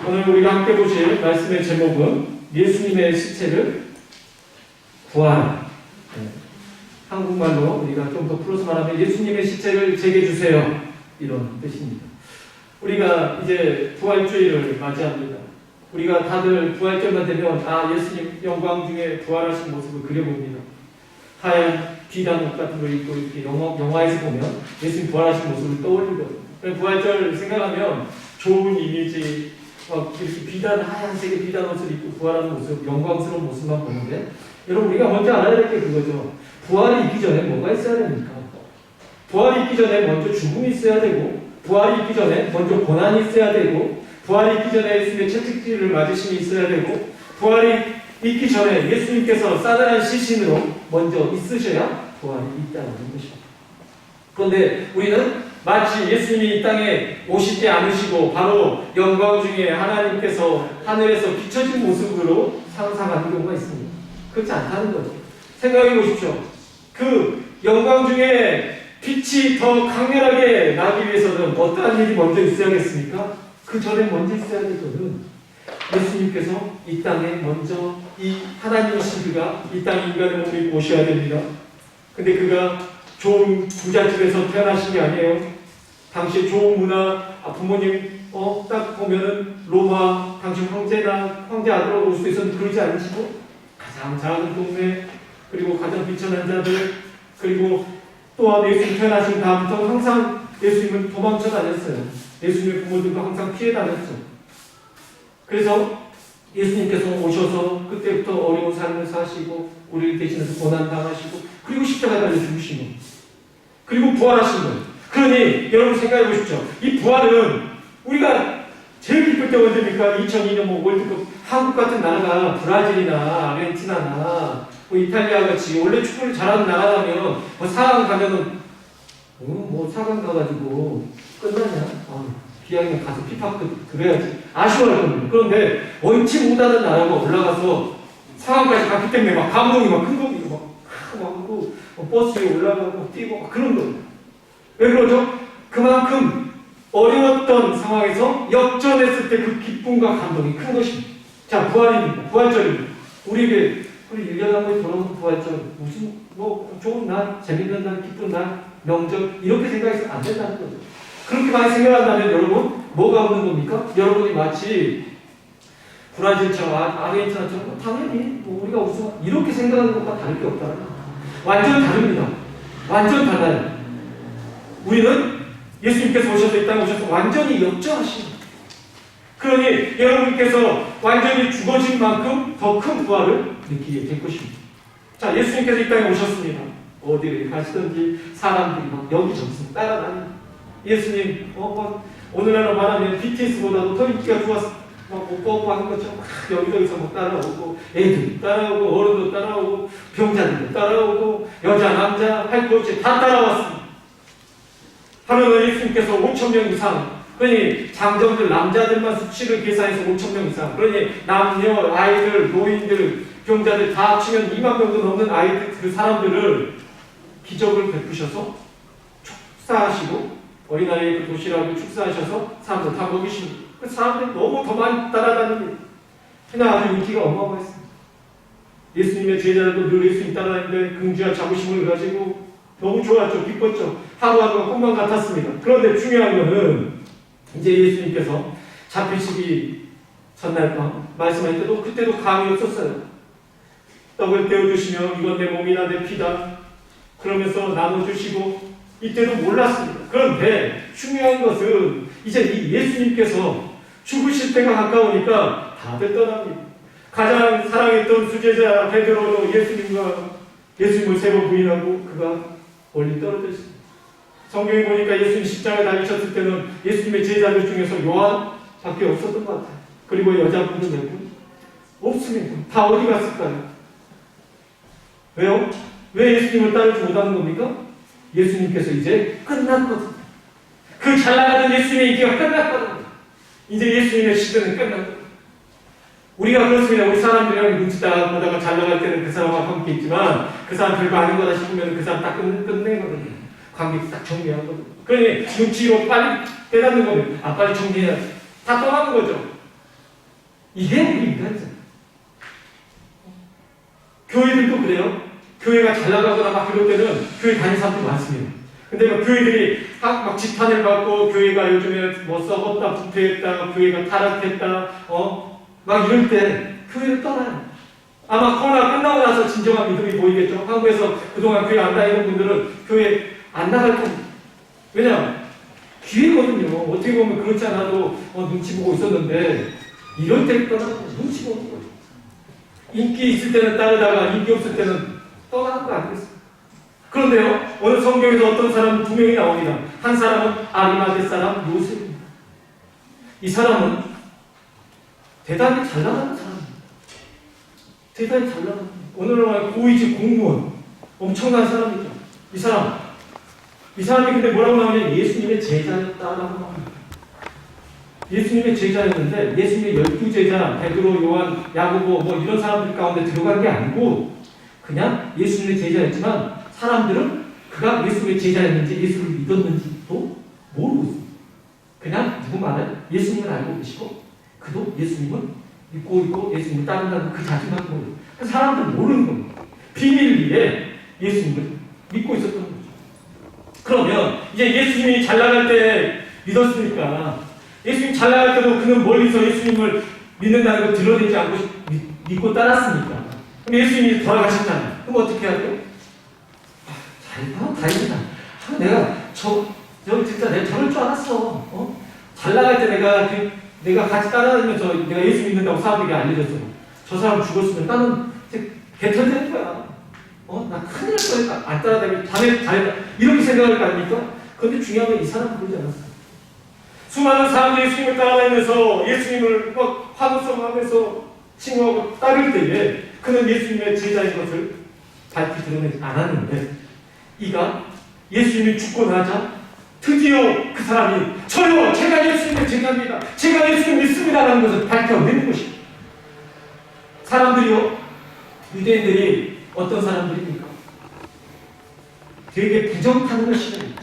오늘 우리가 함께 보실 말씀의 제목은 예수님의 시체를 구하라. 한국말로 우리가 좀 더 풀어서 말하면 예수님의 시체를 제게 주세요. 이런 뜻입니다. 우리가 이제 부활주의를 맞이합니다. 우리가 다들 부활절만 되면 예수님 영광 중에 부활하신 모습을 그려봅니다. 하얀 비단 옷 같은 걸 입고 이렇게 영화에서 보면 예수님 부활하신 모습을 떠올리거든요. 부활절 생각하면 좋은 이미지, 이렇게 비단, 하얀색의 비단 옷을 입고 부활하는 모습, 영광스러운 모습만 보는데, 여러분, 우리가 먼저 알아야 될 게 그거죠. 부활이 있기 전에 뭐가 있어야 됩니까? 부활이 있기 전에 먼저 죽음이 있어야 되고, 부활이 있기 전에 먼저 고난이 있어야 되고, 부활이 있기 전에 예수님의 채찍질을 맞으심이 있어야 되고, 부활이 있기 전에 예수님께서 싸늘한 시신으로 먼저 있으셔야 부활이 있다는 것입니다. 그런데 우리는 마치 예수님이 이 땅에 오시지 않으시고 바로 영광 중에 하나님께서 하늘에서 비춰진 모습으로 상상하는 경우가 있습니다. 그렇지 않다는 거죠. 생각해 보십시오. 그 영광 중에 빛이 더 강렬하게 나기 위해서는 어떠한 일이 먼저 있어야겠습니까? 그 전에 먼저 있어야 될 것은 예수님께서 이 땅에 먼저 이 하나님이신 그가 이 땅에 인간의 몸을 입고 오셔야 됩니다. 근데 그가 좋은 부잣집에서 태어나신 게 아니에요. 당시 좋은 문화, 부모님 딱 보면은 로마 당시 황제나 황제 아들하고 올 수 있었는데 그러지 않으시고 가장 작은 동네, 그리고 가장 비천한 자들, 그리고 또한 예수님 태어나신 다음부터 항상 예수님은 도망쳐 다녔어요. 예수님의 부모들도 항상 피해 다녔죠. 그래서 예수님께서 오셔서 그때부터 어려운 삶을 사시고 우리를 대신해서 고난당하시고 그리고 십자가에 달려 죽으신 거예요. 그리고 부활하신 거예요. 그러니 여러분 생각해 보십시오. 이 부활은 우리가 제일 기쁠 때 언제입니까? 2002년 월드컵 한국 같은 나라가 브라질이나 아르헨티나나 이탈리아 같이 원래 축구를 잘하는 나라라면 4강 가면은 4강 가가지고 끝나냐? 기왕이면 가서 피파 그래야지. 아쉬워할 겁니다. 그런데 원치 못하는 나라가 올라가서 4강까지 갔기 때문에 감동이 큰 겁니다. 버스에 올라가고 뛰고 그런 겁니다. 왜 그러죠? 그만큼 어려웠던 상황에서 역전했을 때 그 기쁨과 감동이 큰 것입니다. 자, 부활입니다. 부활절입니다. 우리 1년에 한 번씩 돌아오는 부활절, 무슨 좋은 날, 재밌는 날, 기쁜 날, 명절 이렇게 생각해서 안 된다는 거죠. 그렇게 많이 생각한다면 여러분 뭐가 없는 겁니까? 여러분이 마치 브라질처럼 아르헨티나처럼 당연히 우리가 우승 이렇게 생각하는 것과 다를 게 없다는 거예요. 완전 다릅니다. 완전 달라요. 우리는 예수님께서 오셔서 이 땅에 오셔서 완전히 역전하십니다. 그러니 여러분께서 완전히 죽어진 만큼 더 큰 부활을 느끼게 될 것입니다. 자, 예수님께서 이 땅에 오셨습니다. 어디를 가시든지 사람들이 여기저기서 따라다니는 예수님, 오늘날로 말하면 BTS보다도 더 인기가 좋아서 뽀뽀 하는 것처럼 여기저기서 따라오고, 애들이 따라오고, 어른도 따라오고, 병자들도 따라오고, 여자, 남자, 할 것 없이 다 따라왔습니다. 하루는 예수님께서 5,000명 이상, 그러니 장정들, 남자들만 수치를 계산해서 5,000명 이상, 그러니 남녀, 아이들, 노인들, 병자들 다 합치면 2만 명도 넘는 아이들, 그 사람들을 기적을 베푸셔서 축사하시고, 어린아이의 그 도시락을 축사하셔서 사람들 다 먹이십니다. 그 사람들이 너무 더 많이 따라다닙니다. 그냥 아주 인기가 어마어마했습니다. 예수님의 제자들도 늘 예수님 따라다니는데 긍지와 자부심을 가지고 너무 좋았죠. 기뻤죠. 하루하루가 꿈만 같았습니다. 그런데 중요한 것은 이제 예수님께서 잡히시기 전날 밤 말씀할 때도 그때도 감이 없었어요. 떡을 떼어주시며 이건 내 몸이나 내 피다 그러면서 나눠주시고 이때도 몰랐습니다. 그런데 중요한 것은 이제 이 예수님께서 죽으실 때가 가까우니까 다들 떠납니다. 가장 사랑했던 수제자 베드로도 예수님을 세 번 부인하고 그가 멀리 떨어져 있습니다. 성경에 보니까 예수님 십자가에 달리셨을 때는 예수님의 제자들 중에서 요한밖에 없었던 것 같아요. 그리고 여자분도 몇 분? 없습니다. 다 어디 갔을까요? 왜요? 왜 예수님을 따르지 못하는 겁니까? 예수님께서 이제 끝났거든요. 그 잘 나가던 예수님의 인기가 끝났거든요. 이제 예수님의 시대는 끝났거든요. 우리가 그렇습니다. 우리 사람들이랑 눈치 보다가 잘 나갈 때는 그 사람과 함께 있지만 그 사람 별거 아닌 거다 싶으면 그 사람 딱 끝내거든요. 관계 딱 정리하거든요. 그러니 눈치로 빨리 깨닫는 겁니다. 빨리 정리해야지. 다 떠나는 거죠. 이게 우리 인간이잖아요. 교회들도 그래요. 교회가 잘 나가거나 막 그럴 때는 교회 다니는 사람도 많습니다. 근데 막 교회들이 막 지탄을 받고 교회가 요즘에 뭐 썩었다, 부패했다, 교회가 타락했다, 막 이럴 때 교회를 떠나요. 아마 코로나 끝나고 나서 진정한 믿음이 보이겠죠. 한국에서 그동안 교회 안 다니는 분들은 교회 안 나갈 겁니다. 왜냐하면 기회거든요. 어떻게 보면 그렇지 않아도 눈치 보고 있었는데 이럴 때 떠나고 눈치 보는 거예요. 인기 있을 때는 따르다가 인기 없을 때는 떠나는 거 아니겠습니까? 그런데요, 오늘 성경에서 어떤 사람 두 명이 나옵니다. 한 사람은 아리마대 사람 요셉입니다. 이 사람은 대단히 잘 나가는 사람입니다. 대단히 잘 나가는 오늘날 고위직 공무원 엄청난 사람이죠. 이 사람이 근데 뭐라고 나오냐? 예수님의 제자였다라고 나옵니다. 예수님의 제자였는데 예수님의 12제자 베드로, 요한, 야고보 뭐 이런 사람들 가운데 들어간 게 아니고 그냥 예수님의 제자였지만 사람들은 그가 예수님의 제자였는지 예수를 믿었는지도 모르고 있습니다. 그냥 누구 말은 예수님을 알고 계시고 그도 예수님을 믿고 있고 예수님을 따른다는 그 자신만 모르고 사람들은 모르는 겁니다. 비밀 위에 예수님을 믿고 있었던 거죠. 그러면 이제 예수님이 잘 나갈 때 믿었으니까 예수님 잘 나갈 때도 그는 멀리서 예수님을 믿는다는 걸 드러내지 않고 믿고 따랐으니까. 그럼 예수님이 돌아가셨잖아요. 그럼 어떻게 해야 돼요? 다행이다. 진짜 내가 저럴 줄 알았어. 잘 나갈 때 내가 같이 따라다니면서 내가 예수 믿는다고 사람들에게 알려줬어. 저 사람 죽었으면 나는 개털되는 거야. 나 큰일 날 거야. 안 따라다니면 자네 잘했다. 이렇게 생각할 거 아닙니까? 그런데 중요한 건 이 사람은 그러지 않았어요. 수많은 사람들이 예수님을 따라다니면서 예수님을 막 환호성하면서 칭호하고 따를 때에 그는 예수님의 제자인 것을 밝히 드러내지 않았는데 이가 예수님이 죽고 나자 드디어 그 사람이 저요! 제가 예수님의 제자입니다. 제가 예수님 믿습니다라는 것을 밝혀내는 것입니다. 사람들이요. 유대인들이 어떤 사람들입니까? 되게 부정타는 것입니다.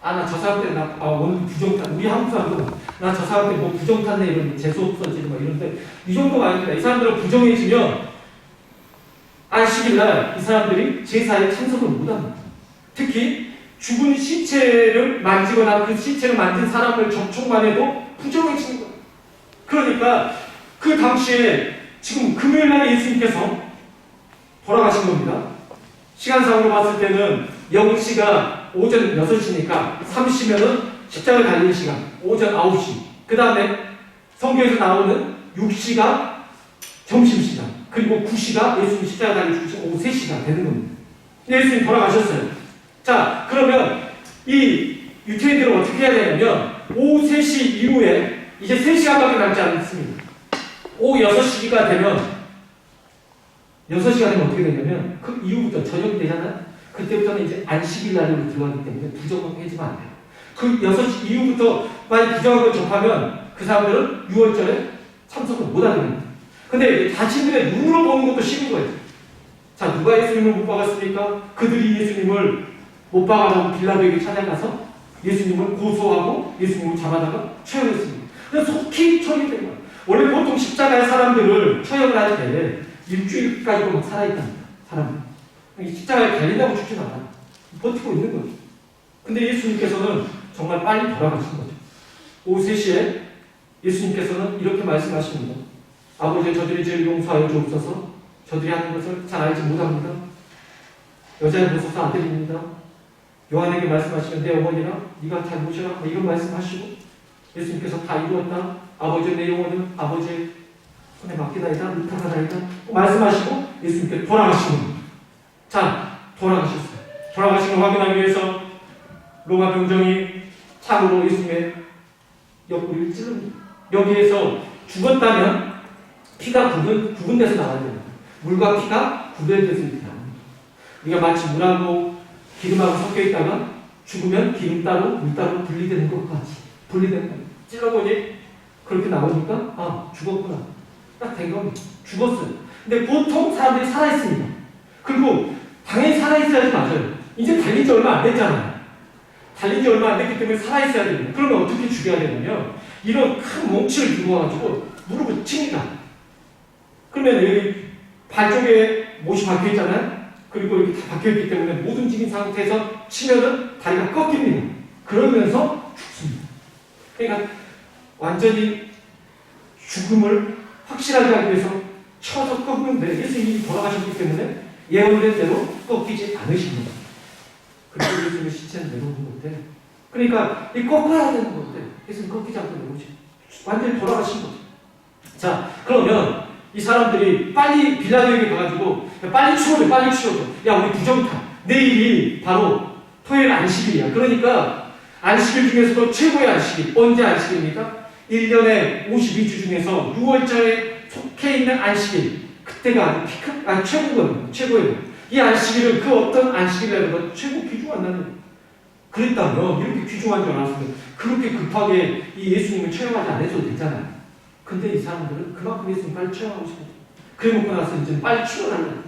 나 저 사람 때문에 오늘 부정탄, 우리 한국 사람도 나 저 사람 때문에 뭐 부정탄네 이런 재수 없어지고 막 이런데 이 정도가 아닙니다. 이 사람들은 부정해지면 안식일날 이 사람들이 제사에 참석을 못합니다. 특히 죽은 시체를 만지거나 그 시체를 만진 사람을 접촉만 해도 부정해지는 거예요. 그러니까 그 당시에 지금 금요일날 예수님께서 돌아가신 겁니다. 시간상으로 봤을 때는 영시가 오전 6시니까 30시면은 십자가 달리는 시간, 오전 9시. 그 다음에 성경에서 나오는 6시가 점심시간, 그리고 9시가 예수님 십자가 달리는 오후 3시가 되는 겁니다. 예수님 돌아가셨어요. 자, 그러면 이 유태인들은 어떻게 해야 되냐면 오후 3시 이후에 이제 3시간밖에 남지 않습니다. 오후 6시가 되면 어떻게 되냐면 그 이후부터 저녁이 되잖아요. 그때부터는 이제 안식일 날로 들어가기 때문에 부정해지면 안 돼요. 그 6시 이후부터 만약 부정한 걸 접하면 그 사람들은 6월절에 참석을 못하게 됩니다. 근데 자신들의 눈으로 보는 것도 싫은 거예요. 자, 누가 예수님을 못 박았습니까? 그들이 예수님을 못 박아라고 빌라도에게 찾아가서 예수님을 고소하고 예수님을 잡아다가 처형했습니다. 그래서 속히 처형이 된 거예요. 원래 보통 십자가의 사람들을 처형을 할 때 일주일까지도 막 살아있답니다. 사람은. 십자가에 달린다고 죽진 않아요. 버티고 있는 거죠. 근데 예수님께서는 정말 빨리 돌아가신 거죠. 오후 3시에 예수님께서는 이렇게 말씀하십니다. 아버지, 저들이 죄를 용서하여 주옵소서. 저들이 하는 것을 잘 알지 못합니다. 여자의 보소서 아들입니다. 요한에게 말씀하시면 내 어머니라 네가 잘 모셔라. 이런 말씀하시고 예수님께서 다 이루었다. 아버지, 내 영혼은 아버지의 손에 맡기다이다. 의탁하다이다. 말씀하시고 예수님께 돌아가신 겁니다. 자, 돌아가셨어요. 돌아가신 걸 확인하기 위해서 로마 병정이 창으로 예수님의 옆구리를 찌릅니다. 여기에서 죽었다면 피가 굵은 데서 나와야 됩니다. 물과 피가 구별돼서 이렇게 나옵니다. 우리가 마치 물하고 기름하고 섞여 있다가 죽으면 기름 따로 물 따로 분리되는 것 같이 분리되는 거예요. 찔러보니 그렇게 나오니까 죽었구나. 딱 된 겁니다. 죽었어요. 근데 보통 사람들이 살아있습니다. 그리고 당연히 살아있어야지 맞아요. 이제 달린 지 얼마 안 됐잖아요. 달린 지 얼마 안 됐기 때문에 살아있어야 됩니다. 그러면 어떻게 죽여야 되냐면 이런 큰 몽치를 들고 와가지고 무릎을 칩니다. 그러면 여기 발 쪽에 못이 박혀 있잖아요. 그리고 이렇게 다 박혀 있기 때문에 못 움직인 상태에서 치면은 다리가 꺾입니다. 그러면서 죽습니다. 그러니까 완전히 죽음을 확실하게 하기 위해서 쳐서 꺾는데 예수님이 돌아가셨기 때문에 예언된 대로 꺾이지 않으십니다. 그리고 예수님의 시체는 내려오는 건데, 그러니까 이 꺾어야 되는 건데 예수님 꺾이지 않고 내려오지, 완전히 돌아가신 거죠. 자, 그러면 이 사람들이 빨리 빌라도에게 가가지고 빨리 치워줘, 빨리 치워줘. 야, 우리 부정타. 내일이 바로 토요일 안식일이야. 그러니까 안식일 중에서도 최고의 안식일. 언제 안식일입니까? 1년에 52주 중에서 6월절에 속해 있는 안식일. 그때가 최고거든요. 최고예요. 이 안식일은 그 어떤 안식일보다 최고 귀중한 날이에요. 그랬다면, 이렇게 귀중한 줄 알았으면 그렇게 급하게 이 예수님을 처형하지 않아도 되잖아요. 근데 이 사람들은 그만큼 예수님 빨리 처형하고 싶어요. 그래 놓고 나서 이제 빨리 치워달라.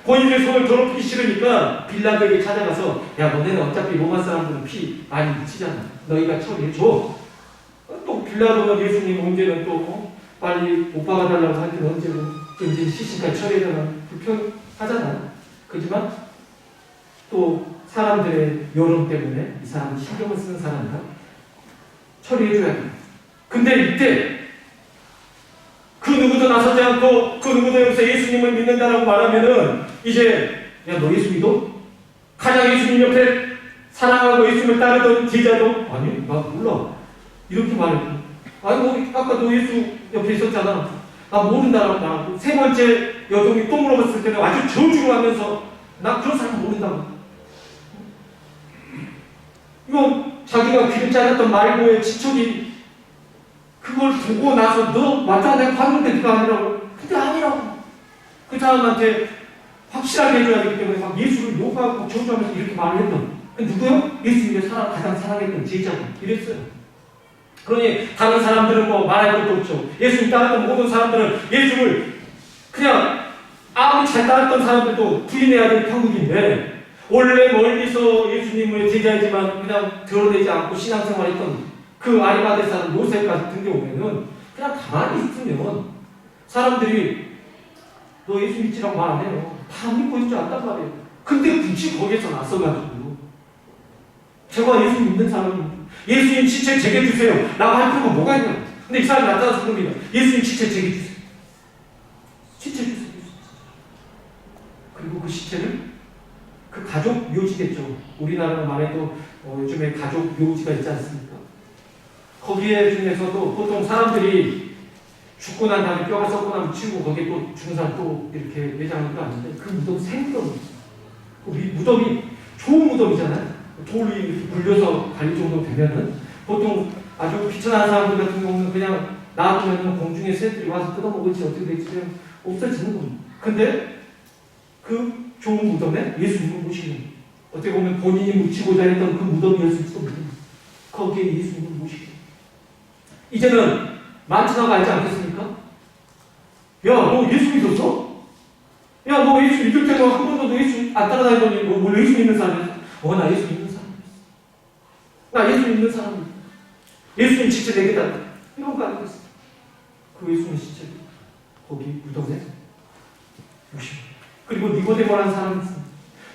본인의 손을 더럽히기 싫으니까 빌라도에게 찾아가서, 야, 너네는 어차피 로마 사람들은 피 많이 묻히잖아. 너희가 처리해줘. 또 빌라도가 예수님 언제는 또 빨리 못 박아달라고 할 때는 언제 시신까지 처리해달라고 불편하잖아요. 그렇지만 또 사람들의 여론 때문에 이 사람은 신경을 쓰는 사람이라 처리해줘야 돼요. 근데 이때 그 누구도 나서지 않고 그 누구도 여기서 예수님을 믿는다라고 말하면은 이제, 야, 너 예수 믿어? 가장 예수님 옆에 사랑하고 예수님을 따르던 제자도, 아니, 나 몰라, 이렇게 말했고, 아니, 아까 너 예수 옆에 있었잖아, 나 모른다라고 말하고, 세 번째 여종이 또 물어봤을 때는 아주 저주를 하면서, 나 그런 사람 모른다고. 이거 자기가 귀를 잘랐던 말고의 지척이 그걸 보고 나서, 너 맞아, 내가 봤는데 그거 아니라고. 근데 아니라고. 그 사람한테 확실하게 해줘야 되기 때문에 막 예수를 욕하고 저주하면서 이렇게 말을 했던. 누구요? 예수님의 가장 사랑했던 제자고. 이랬어요. 그러니 다른 사람들은 뭐 말할 것도 없죠. 예수님 따랐던 모든 사람들은 예수를 그냥 아무리 잘 따랐던 사람들도 부인해야 될 형국인데, 원래 멀리서 예수님의 제자이지만 그냥 드러내지 않고 신앙생활했던 그 아리마대 사람 요셉까지 등겨오면은 그냥 가만히 있으면 사람들이 너 예수 믿지라고 말 안 해요. 다 믿고 있는 줄 안단 말이에요. 근데 굳이 거기에서 나서가지고 제가 예수 믿는 사람입니다. 예수님 시체 제게 주세요. 라고 할 필요가 뭐가 있냐. 근데 이 사람이 나타나서 그럽니다. 예수님 시체 제게 주세요. 시체 주세요. 그리고 그 시체를 그 가족 묘지겠죠. 우리나라 말해도 요즘에 가족 묘지가 있지 않습니까? 거기에 중에서도 보통 사람들이 죽고 난 다음에 뼈가 썩고 나면 치우고 거기에 또 죽은 사람 또 이렇게 매장하는 거 아닌데, 그 무덤 생무덤. 그 무덤이 좋은 무덤이잖아요. 돌이 이렇게 굴려서 갈릴 정도 되면은 보통 아주 비천한 사람들 같은 경우는 그냥 놔두면 공중에 새들이 와서 뜯어먹을지 어떻게 될지 그냥 없어지는 겁니다. 근데 그 좋은 무덤에 예수님을 모시는, 어떻게 보면 본인이 묻히고자 했던 그 무덤이었을지도 모릅니다. 거기에 예수님을 모시고 이제는 만지나가 알지 않겠습니까? 야, 너 예수 믿었어? 야, 너 예수 믿을 때도 한 번도 예수 안 따라다니더니 뭐 예수 믿는 사람이었어? 나 예수 믿는 사람이었어. 나 예수 믿는 사람이었어. 예수님 진짜 내게다. 이런 거 아니겠어? 그 예수님 진짜 거기 무덤에 모시고. 그리고 니고데모라는 사람이 있습니다.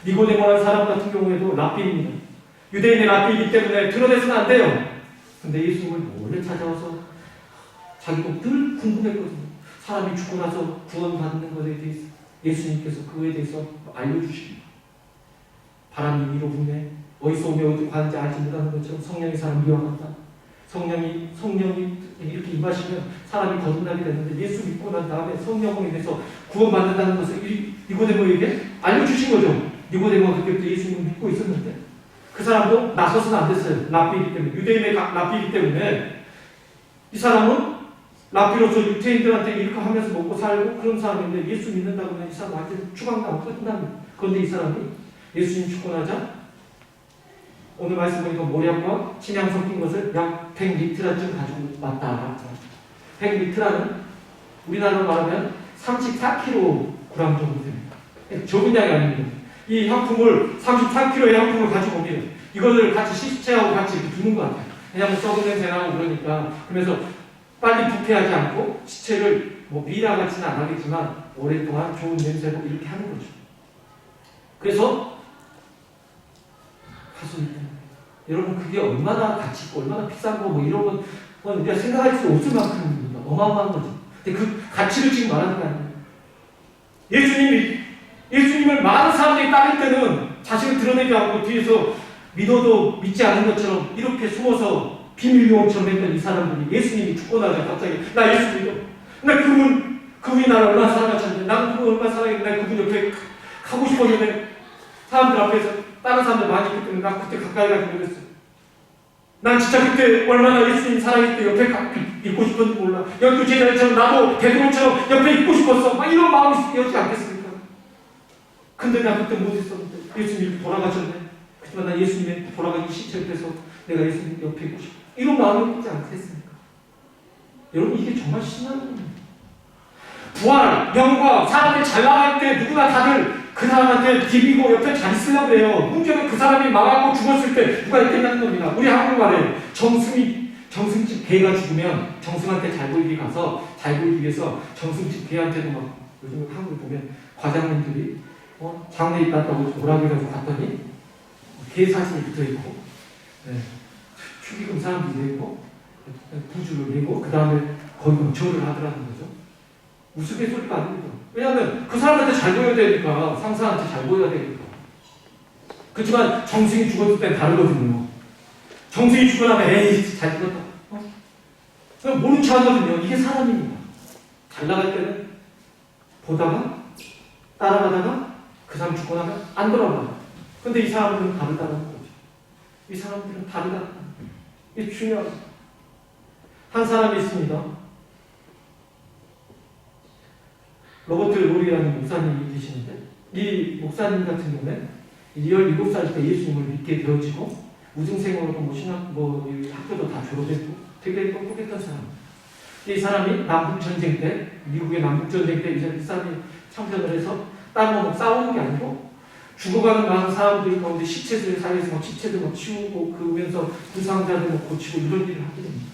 니고데모라는 사람 같은 경우에도 랍비입니다. 유대인의 랍비이기 때문에 드러내서는 안 돼요. 근데 예수님을 몰래 찾아와서 자기도 늘 궁금했거든요. 사람이 죽고 나서 구원받는 것에 대해서 예수님께서 그거에 대해서 알려주십니다. 바람이 위로 부네 어디서 오며 어디 가는지 알지 못하는 것처럼 성령이 사람 미워한다. 성령이 이렇게 임하시면 사람이 거듭나게 되는데, 예수 믿고 난 다음에 성령으로 인해서 구원받는다는 것을 니고데모에게 알려주신 거죠. 니고데모가 그때부터 예수님을 믿고 있었는데 그 사람도 나서서는 안 됐어요. 랍비이기 때문에, 유대인의 랍비이기 때문에. 이 사람은 랍비로서 유대인들한테 이렇게 하면서 먹고 살고 그런 사람인데, 예수 믿는다고 하면 이 사람 완전 추방당하고 끝납니다. 그런데 이 사람이 예수님 죽고 나자 오늘 말씀 보니까 모략과 침향 섞인 것을 약 100리트라쯤 가지고 왔다. 100리트라는 우리나라로 말하면 34kg 정도 됩니다. 적은 양이 아닙니다. 이 향품을 34kg의 향품을 가지고 옵니다. 이거를 같이 시체하고 같이 이렇게 두는 것 같아요. 왜냐하면 썩은 냄새 나고 그러니까. 그래서 빨리 부패하지 않고 시체를 뭐 미라 같지는 않겠지만 오랫동안 좋은 냄새로 이렇게 하는 거죠. 그래서 가슴이 여러분 그게 얼마나 가치 있고 얼마나 비싼 거 뭐 이런 건 우리가 생각할 수 없을 만큼입니다. 어마어마한 거죠. 근데 그 가치를 지금 말하는 게 아니에요. 예수님을 많은 사람들이 따를 때는 자신을 드러내지 않고 뒤에서 믿어도 믿지 않은 것처럼 이렇게 숨어서 비밀 요원처럼 했던 이 사람들이 예수님이 죽고 나자 갑자기 나 예수 믿어. 나 그분이 나를 얼마나 사랑하셨는데 나는 그분 얼마나 사랑했는데 나 그분 옆에 가고 싶었는데 사람들 앞에서 다른 사람들 많이 있기 때문에 나 그때 가까이 가지 못했어. 난 진짜 그때 얼마나 예수님 사랑했을 때 옆에 있고 싶었는지 몰라. 열두 제자처럼 나도 베드로처럼 옆에 있고 싶었어. 막 이런 마음이 여지 않겠습니까? 근데 나 그때 못했었는데 예수님이 돌아가셨네. 그렇지만 난 예수님의 돌아가신 시체 옆에서 내가 예수님 옆에 있고 싶어. 이런 마음이 있지 않겠습니까? 여러분 이게 정말 신나는 겁니다. 부활, 영광, 사람이 잘 나갈 때 누구나 다들 그 사람한테 비비고 옆에 잘 있으려고 해요. 문제는 그 사람이 망하고 죽었을 때 누가 있겠냐는 겁니다. 우리 한국말에 정승집 개가 죽으면 정승한테 잘 보이게 가서 잘 보이기 위해서 정승집 개한테도 막 요즘 한국에 보면 과장님들이 장례 있다고 오라기라고 갔더니 개 사진이 붙어있고 축의금 사람들이 내고 부주를 내고 그 다음에 거기 절을 하더라는 거죠. 우스갯소리가 아닙니다. 왜냐하면 그 사람한테 잘 보여야 되니까 상사한테 잘 보여야 되니까. 그렇지만 정승이 죽었을 땐 다르거든요. 정승이 죽고 나면 에이 잘 죽었다. 그냥 모른 체 하거든요. 이게 사람입니다. 잘 나갈 때는 보다가 따라가다가 그 사람 죽고 나면 안 돌아봐요. 근데 이 사람들은 다르다는 거죠. 이 사람들은 다르다는 거죠. 이게 중요합니다. 한 사람이 있습니다. 로버트 로리라는 목사님이 계시는데 이 목사님 같은 경우는 17살 때 예수님을 믿게 되어지고 우등생으로도 학교도 다 졸업했고 되게 똑똑했던 사람. 이 사람이 남북전쟁 때 미국의 남북전쟁 때 이 사람이 참전을 해서 딴 싸우는 게 아니고 죽어가는 많은 사람들 가운데 시체들 사이에서 시체들 치우고 그러면서 부상자들 고치고 이런 일을 하게 됩니다.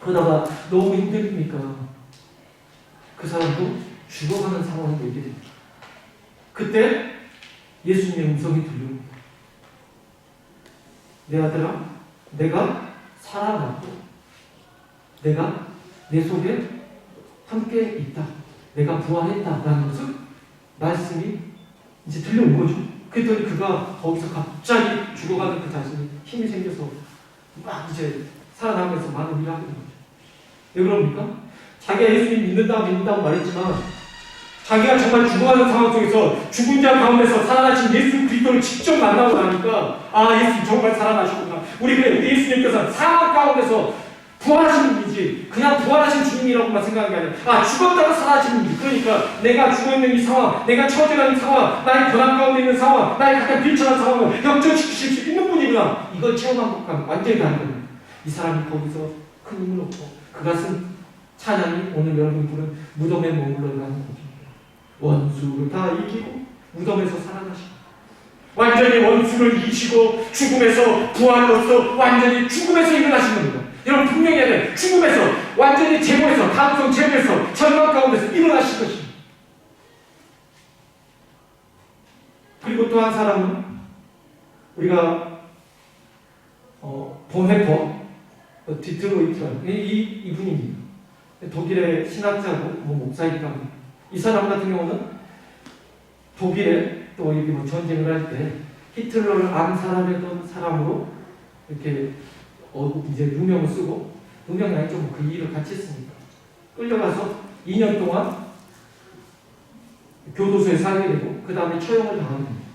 그러다가 너무 힘드니까 그 사람도 죽어가는 상황이 되게 됩니다. 그때 예수님의 음성이 들려옵니다. 내 아들아, 내가 살아났고 내가 내 속에 함께 있다. 내가 부활했다라는 것을 말씀이 이제 들려온 거죠. 그랬더니 그가 거기서 갑자기 죽어가는 그 자신이 힘이 생겨서 막 이제 살아나면서 많은 일을 하게 된 거죠. 왜 그럽니까? 자기가 예수님 믿는다고 말했지만 자기가 정말 죽어가는 상황 속에서 죽은 자 가운데서 살아나신 예수 그리스도를 직접 만나고 나니까 예수님 정말 살아나셨구나. 우리 예수님께서 상황 가운데서 부활하신 분이지 그냥 부활하신 주님이라고만 생각하는 게 아니라 죽었다가 살아나신 분이지. 그러니까 내가 죽어있는 이 상황, 내가 처져가는 상황, 나의 고난 가운데 있는 상황, 나의 가장 비참한 상황을 역전시키실 수 있는 분이구나. 이걸 체험한 것과 완전히 다른 거예요. 이 사람이 거기서 큰 힘을 얻고 그것은 찬양이 오늘 여러분 부른 무덤에 머물러라는 거죠. 원수를 다 이기고 무덤에서 살아나시고 완전히 원수를 이기시고 죽음에서 부활로서 완전히 죽음에서 일어나신 겁니다. 여러분 분명히 해야 돼. 죽음에서 완전히 제보에서 가능성 제보에서 절망 가운데서 일어나신 것입니다. 그리고 또 한 사람은 우리가 본헤퍼 디트로이트라는 이분입니다. 독일의 신학자고 목사이기도 합니다. 이 사람 같은 경우는 독일에 또 여기 전쟁을 할 때 히틀러를 암살하려던 사람으로 이렇게 이제 누명을 쓰고 누명이 아니죠. 그 일을 같이 했습니다. 끌려가서 2년 동안 교도소에 살게 되고 그 다음에 처형을 당하게 됩니다.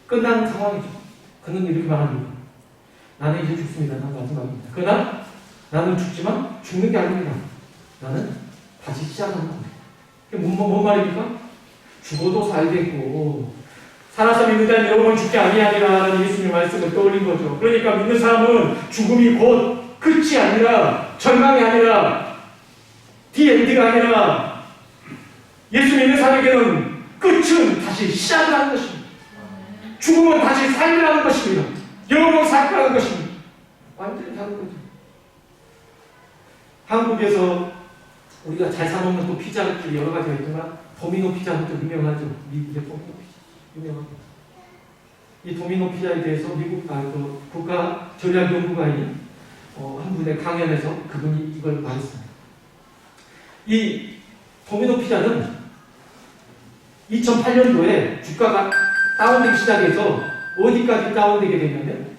끝나는 상황이죠. 그는 이렇게 말합니다. 나는 이제 죽습니다. 난 마지막입니다. 그러나 나는 죽지만 죽는 게 아닙니다. 나는 다시 시작하는 겁니다. 뭔 말입니까? 죽어도 살겠고 살아서 믿는 자는 영원히 죽지 아니하리라는 예수님의 말씀을 떠올린 거죠. 그러니까 믿는 사람은 죽음이 곧 끝이 아니라 절망이 아니라 디엔드가 아니라 예수 믿는 사람에게는 끝은 다시 시작을 하는 것입니다. 죽음은 다시 삶이라는 것입니다. 영원히 살아가는 것입니다. 완전히 다른 거죠. 한국에서 우리가 잘 사먹는 또 피자들이 여러 가지가 있지만 도미노 피자는 또 유명하죠. 미국의 도미노 피자 유명하고, 이 도미노 피자에 대해서 미국 그 국가 전략 연구가인 한 분의 강연에서 그분이 이걸 말했습니다. 이 도미노 피자는 2008년도에 주가가 다운되기 시작해서 어디까지 다운되게 되냐면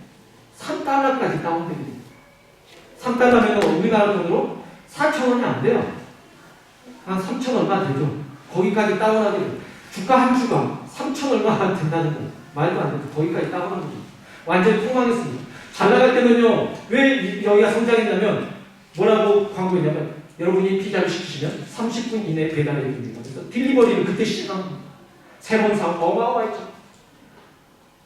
3달러까지 다운되게 됩니다. 3달러면 우리나라 돈으로 4,000원이 안 돼요. 한 3,000 얼마 되죠. 거기까지 다운하게 돼요. 주가 한 주가 3,000 얼마 된다는 거예요. 말도 안 되죠. 거기까지 다운하는 거죠. 완전히 폭망했습니다. 잘 나갈 때는요, 왜 여기가 성장했냐면, 뭐라고 광고했냐면, 여러분이 피자를 시키시면 30분 이내에 배달해 드립니다. 그래서 딜리버리를 그때 시작합니다. 세 번 사고 어마어마했죠.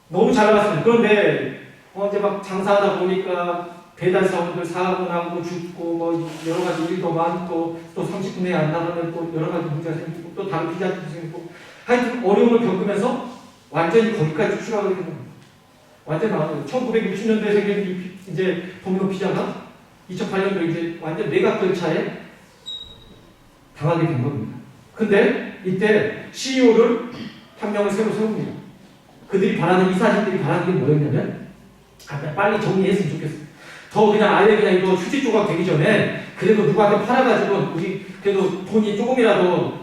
너무 잘 나갔습니다. 그런데 이제 막 장사하다 보니까 배달 사원들 사고 나고 죽고 뭐 여러 가지 일도 많고 또 30분에 안 나가면 또 여러 가지 문제가 생기고 또 다른 피자집도 생기고 하여튼 어려움을 겪으면서 완전히 거기까지 추락하게 되는 겁니다. 완전히 망하는 거예요. 1960년도에 생긴 이제 도미노 피자가 2008년도에 이제 완전 매각절차에 당하게 된 겁니다. 근데 이때 CEO를 한 명을 새로 세웁니다. 그들이 바라는, 이사진들이 바라는 게 뭐였냐면, 빨리 정리했으면 좋겠어. 더 그냥 아예 그냥 이거 휴지 조각 되기 전에 그래도 누구한테 팔아가지고 우리 그래도 돈이 조금이라도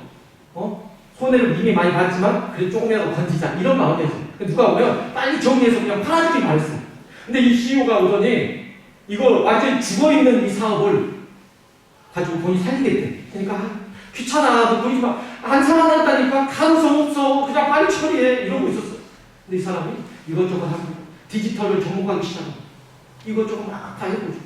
손해를 이미 많이 봤지만 그래도 조금이라도 건지자 이런 마음이었어요. 누가 오면 빨리 정리해서 그냥 팔아주길 바랬어요. 근데 이 CEO가 오더니 이거 완전히 죽어있는 이 사업을 가지고 본인이 살리겠대. 그러니까 귀찮아, 너 돈이 안 살아났다니까, 가능성 없어, 그냥 빨리 처리해 이러고 있었어요. 근데 이 사람이 이것저것 하고 디지털을 접목하기 시작합니다. 이것저것 막 다 해보죠.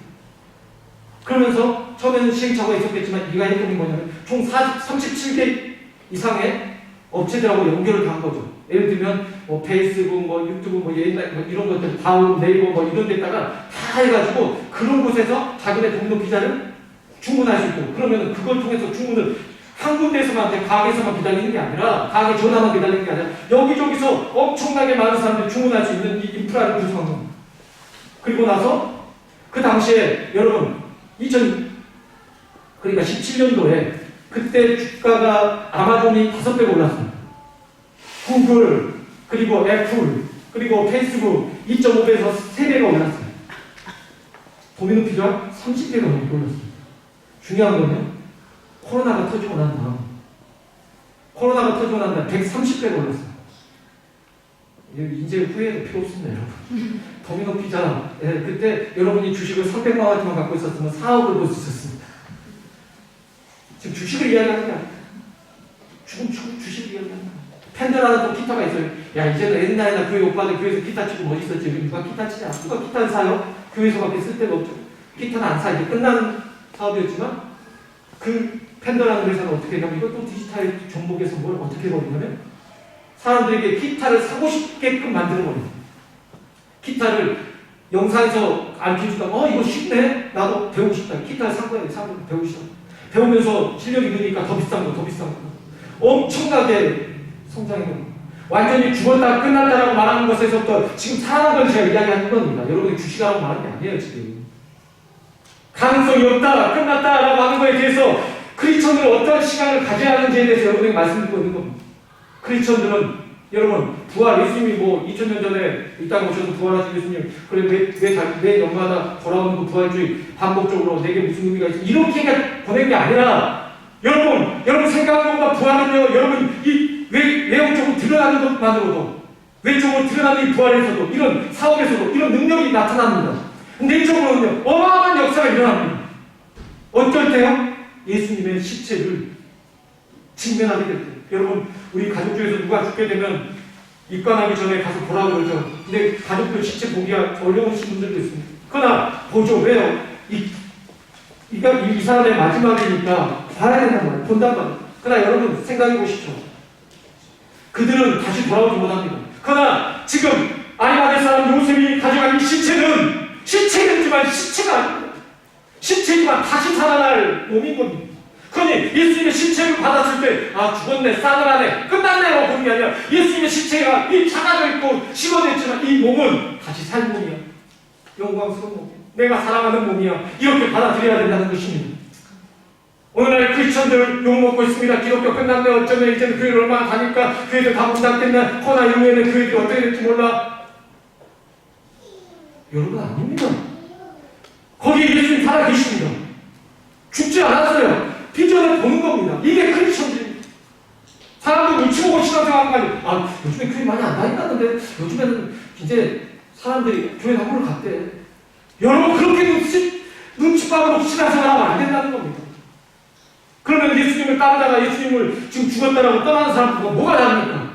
그러면서 처음에는 시행착오가 있었겠지만 이가 했던 게 뭐냐면 총 37개 이상의 업체들하고 연결을 한 거죠. 예를 들면 뭐 페이스북, 뭐 유튜브, 뭐 옛날 뭐 이런 것들, 다음, 네이버 뭐 이런 데다가 다 해가지고 그런 곳에서 자기네 도미노 피자를 주문할 수 있고, 그러면 그걸 통해서 주문을 한 군데에서만, 가게에서만 기다리는 게 아니라, 가게 전화만 기다리는 게 아니라 여기저기서 엄청나게 많은 사람들이 주문할 수 있는 이 인프라를 구성한 겁니다. 그리고 나서 그 당시에 여러분 그러니까 17년도에 그때 주가가 아마존이 5배가 올랐습니다. 구글, 그리고 애플, 그리고 페이스북 2.5배에서 3배가 올랐어요. 도미노 피자 30배가 넘게 올랐습니다. 중요한 거는 코로나가 터지고 난 다음 130배가 올랐어요. 이제 후회도 필요 없습니다, 여러분. 도미노 피자, 그때 여러분이 주식을 300만 원만 갖고 있었으면 4억을 벌 수 있었습니다. 지금 주식을 이야기하는 게 아니에요. 주식을 이야기하는 거예요. 팬들하는 또 기타가 있어요. 야, 이제는 옛날에나 교회 오빠들 교회에서 기타 치고 멋있었지. 누가 기타 치냐? 누가 기타를 사요? 교회에서밖에 쓸 데가 없죠. 기타는 안 사. 이제 끝난 사업이었지만 그 팬더라는 회사는 어떻게 하냐면 이것도 디지털 종목에서 뭘 어떻게 해버리냐면 사람들에게 기타를 사고 싶게끔 만들어버립니다. 기타를 영상에서 알려주다가 이거 쉽네? 나도 배우고 싶다. 기타를 산 거예요. 배우고 싶다. 배우면서 실력이 느니까 더 비싼 거. 엄청나게 성장해요. 완전히 죽었다 끝났다라고 말하는 것에서부터 지금 살아난 걸 제가 이야기하는 겁니다. 여러분이 주식하라고 말하는 게 아니에요, 지금. 가능성이 없다, 끝났다라고 하는 거에 대해서 크리스천들은 어떤 시간을 가져야 하는지에 대해서 여러분에게 말씀드리고 있는 겁니다. 크리스천들은 여러분 부활, 예수님이 뭐 2000년 전에 이 땅에 오셔서 부활하신 예수님, 그래 왜 연마다 돌아오는 그 부활주의 반복적으로 내게 무슨 의미가 있어? 이렇게 보낸 게 아니라 여러분 생각하는 것과 부활은요, 여러분 이 외형적으로 드러나는 것만으로도, 외적으로 드러나는 이 부활에서도, 이런 사업에서도 이런 능력이 나타납니다. 내적으로는요 어마어마한 역사가 일어납니다. 어떨 때요? 예수님의 시체를 직면하게 될 때. 여러분 우리 가족 중에서 누가 죽게 되면 입관하기 전에 가서 보라고 그러죠. 근데 가족들 시체 보기가 어려우신 분들도 있습니다. 그러나 보죠. 왜요? 이 사람의 마지막이니까 봐야 된단 말이에요. 본단 말이에요. 그러나 여러분 생각해 보십시오. 그들은 다시 돌아오지 못합니다. 그러나 지금 아리마대 사람 요셉이 가져간 이 시체는 시체겠지만 시체가 아닙니다. 시체지만 다시 살아날 몸인 겁니다. 그러니 예수님의 시체를 받았을 때 죽었네, 싸늘하네, 끝났네라고 보는 게 아니라 예수님의 시체가 이 작아져 있고 식어졌지만 이 몸은 다시 살 몸이야. 영광스러운 몸이야. 내가 사랑하는 몸이야. 이렇게 받아들여야 된다는 것입니다. 오늘날 크리스천들 욕먹고 있습니다. 기독교 끝났네. 어쩌면 이제는 교회를 얼마나 다니까 교회들 다 문 닫겠나. 허나 이후에는 교회들이 어떻게 될지 몰라. 여러분 아닙니다. 거기 예수님 살아계십니다. 죽지 않았어요. 비전을 보는 겁니다. 이게 크리스천들입니다. 사람들 눈치 보고 신앙생활하는 거 아니에요. 요즘에 교회 많이 안 다닌다는데 요즘에는 이제 사람들이 교회 학원을 갔대. 여러분 그렇게 눈치밥으로 신앙생활하면 안 된다는 겁니다. 그러면 예수님을 따르다가 예수님을 지금 죽었다라고 떠나는 사람들과 뭐가 다릅니까?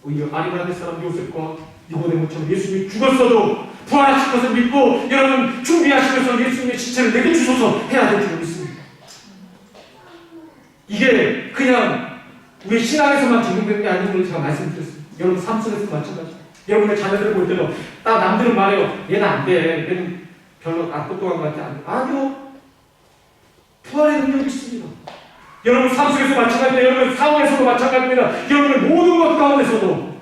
오히려 아리마대 사람 요셉과 니고데모처럼 예수님이 죽었어도 부활하실 것을 믿고 여러분 준비하시면서 예수님의 시체를 내게 주소서 해야 될 줄 믿습니다. 이게 그냥 우리 신앙에서만 적용되는 게 아닌 걸 제가 말씀드렸습니다. 여러분 삶 속에서 마찬가지. 여러분의 자녀들을 볼 때는 남들은 말해요. 얘는 안 돼. 얘는 별로 안 똑똑한 것 같아. 아니요. 부활의 능력이 있습니다. 여러분 삶 속에서 마찬가지입니다. 여러분 사원에서도 마찬가지입니다. 여러분의 모든 것 가운데서도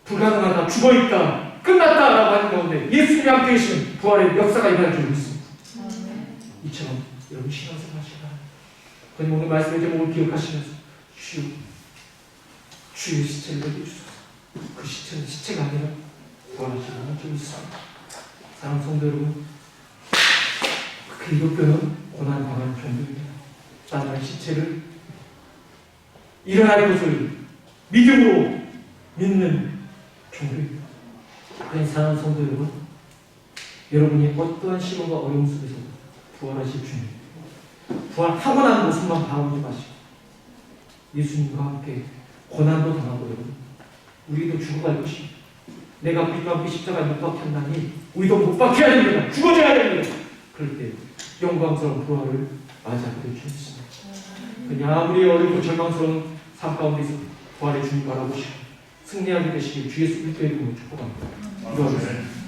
불가능하다, 죽어있다, 끝났다라고 하는 가운데 예수님이 함께 계시는 부활의 역사가 일어날 줄 믿습니다. 이처럼 여러분 신앙생활 하시라. 그럼 오늘 말씀의 제목을 기억하시면서 주의 시체를 내려주소서. 그 시체는 시체가 아니라 부활하시는 줄 믿습니다. 사랑하는 성도 여러분, 기독교는 고난 당하는 종교입니다. 나의 시체를 일어날 것을 믿음으로 믿는 종교입니다. 그러니 사랑하는 성도 여러분, 여러분이 어떠한 시련과 어려움 속에서 부활하실 주님, 부활하고 나는 모습만 바라보지 마시고 예수님과 함께 고난도 당하고 여러분, 우리도 죽어갈 것입니다. 내가 그리스도와 함께 십자가에 못 박혔나니 우리도 못 박혀야 됩니다. 죽어져야 됩니다. 그럴 때 영광스러운 부활을 맞이하게 될 줄 믿습니다. 그냥 아무리 어렵고 절망스러운 삶 가운데서 부활의 주님 바라보시고 승리하게 되시길 주 예수 그리스도의 이름으로 축복합니다. 기도하겠습니다.